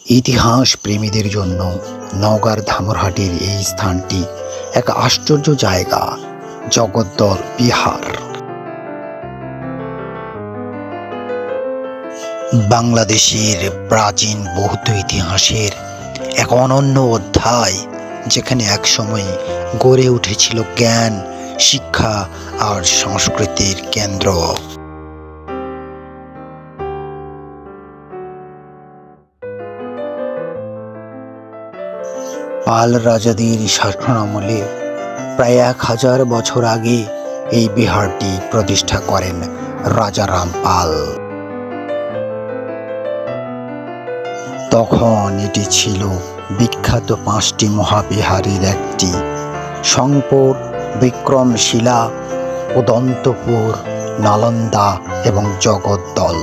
ইতিহাস প্রেমীদের জন্য নওগাঁর ধামরহাটের এই স্থানটি এক আশ্চর্য জায়গা, জগদ্দল বিহার। বাংলাদেশের প্রাচীন বৌদ্ধ ইতিহাসের এক অনন্য অধ্যায়, যেখানে একসময় গড়ে উঠেছিল জ্ঞান, শিক্ষা আর সংস্কৃতির কেন্দ্র। পাল রাজাদের শাসনামলে প্রায় 1000 বছর আগে এই বিহারটি প্রতিষ্ঠা করেন রাজারাম পাল। তখন এটি ছিল বিখ্যাত 5টি মহাবিহারের একটি: শংপুর, বিক্রমশিলা, উদন্তপুর, নালন্দা এবং জগদ্দল।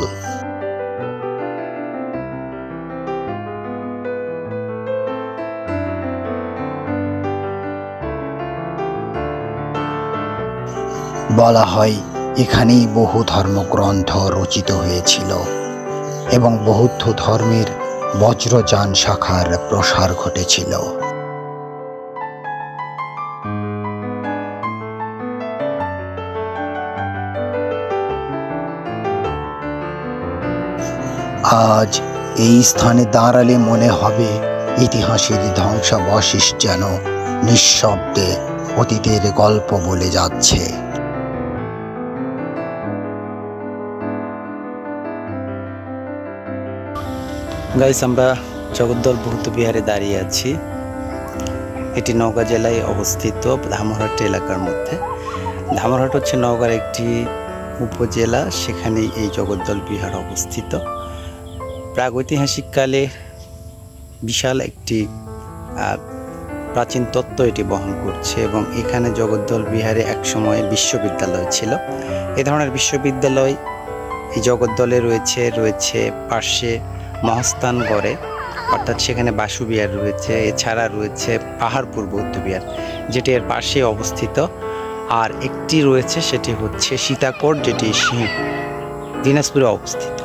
বলা হয় এখানেই বহু ধর্মগ্রন্থ রচিত হয়েছিল এবং বৌদ্ধ ধর্মের বজ্রযান শাখার প্রসার ঘটেছিল। আজ এই স্থানে দাঁড়ালে মনে হবে ইতিহাসের ধ্বংসাবশেষ যেন নিঃশব্দে অতীতের গল্প বলে যাচ্ছে। গাইস, আমরা জগদ্দল বৌদ্ধ বিহারে দাঁড়িয়ে আছি। এটি নওগাঁ জেলায় অবস্থিত, ধামরহাট এলাকার মধ্যে। ধামরহাট হচ্ছে নওগাঁর একটি উপজেলা, সেখানে এই জগদ্দল বিহার অবস্থিত। প্রাগৈতিহাসিককালে বিশাল একটি প্রাচীন তত্ত্ব এটি বহন করছে এবং এখানে জগদ্দল বিহারে একসময় বিশ্ববিদ্যালয় ছিল। এ ধরনের বিশ্ববিদ্যালয় এই জগদ্দলে রয়েছে পার্শ্বে মহাস্থানগড়ে, অর্থাৎ সেখানে বাসুবিহার রয়েছে। এছাড়া রয়েছে পাহাড়পুর বৌদ্ধ বিহার, যেটি এর পাশে অবস্থিত। আর একটি রয়েছে, সেটি হচ্ছে সীতাকোট, যেটি দিনাজপুরে অবস্থিত।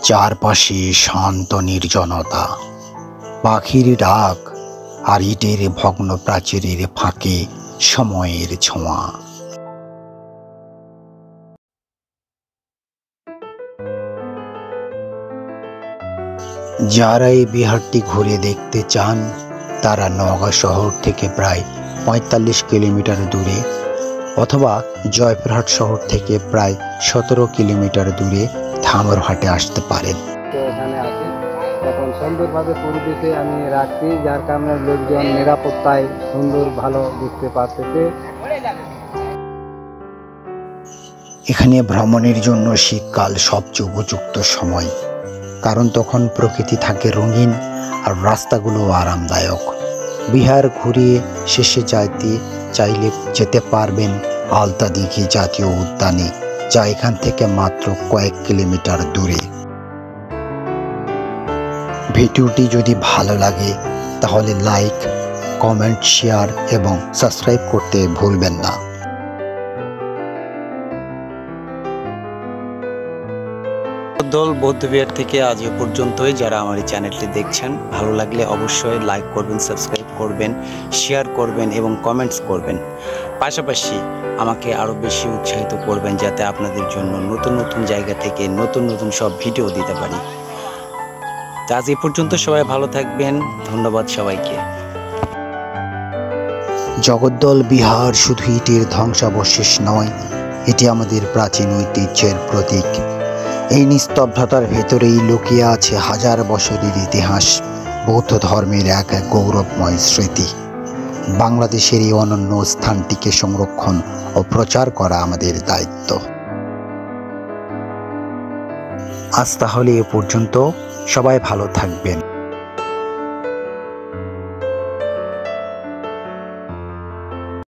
চারপাশে শান্ত নির্জনতা, পাখির ডাক আর ইটের ভগ্ন প্রাচীরের ফাঁকে সময়ের ছোঁয়া। যারা এই বিহারটি ঘুরে দেখতে চান, তারা নওগাঁ শহর থেকে প্রায় 45 কিলোমিটার দূরে অথবা জয়পুরহাট শহর থেকে প্রায় 17 কিলোমিটার দূরে ধামরহাটে আসতে পারেন। এখানে আছে এখন সুন্দরভাবে পরিবেশে আমি রাখছি, যার কারণে লোকজন নিরাপত্তায় সুন্দর ভালো দেখতে পাচ্ছে। এখানে ভ্রমণের জন্য শীতকাল সবচেয়ে উপযুক্ত সময়, কারণ তখন প্রকৃতি থাকে রঙিন আর রাস্তাগুলো আরামদায়ক। বিহার ঘুরিয়ে শেষে চাইলে যেতে পারবেন আলতাদিঘি জাতীয় উদ্যানে, যা এখান থেকে মাত্র কয়েক কিলোমিটার দূরে। ভিডিওটি যদি ভালো লাগে তাহলে লাইক, কমেন্ট, শেয়ার এবং সাবস্ক্রাইব করতে ভুলবেন না। জগদ্দল বৌদ্ধ বিহার থেকে আজ এ পর্যন্তই। যারা আমার এই চ্যানেলটি দেখছেন, ভালো লাগলে অবশ্যই লাইক করবেন, সাবস্ক্রাইব করবেন, শেয়ার করবেন এবং কমেন্টস করবেন। পাশাপাশি আমাকে আরও বেশি উৎসাহিত করবেন, যাতে আপনাদের জন্য নতুন নতুন জায়গা থেকে নতুন নতুন সব ভিডিও দিতে পারি। আজ এ পর্যন্ত, সবাই ভালো থাকবেন। ধন্যবাদ সবাইকে। জগদ্দল বিহার শুধু ইটের ধ্বংসাবশেষ নয়, এটি আমাদের প্রাচীন ঐতিহ্যের প্রতীক। এই নিস্তব্ধতার ভেতরেই লুকিয়ে আছে 1000 বছরের ইতিহাস, বৌদ্ধ ধর্মের এক গৌরবময় স্মৃতি। বাংলাদেশের এই অনন্য স্থানটিকে সংরক্ষণ ও প্রচার করা আমাদের দায়িত্ব। আজ তাহলে এ পর্যন্ত, সবাই ভালো থাকবেন।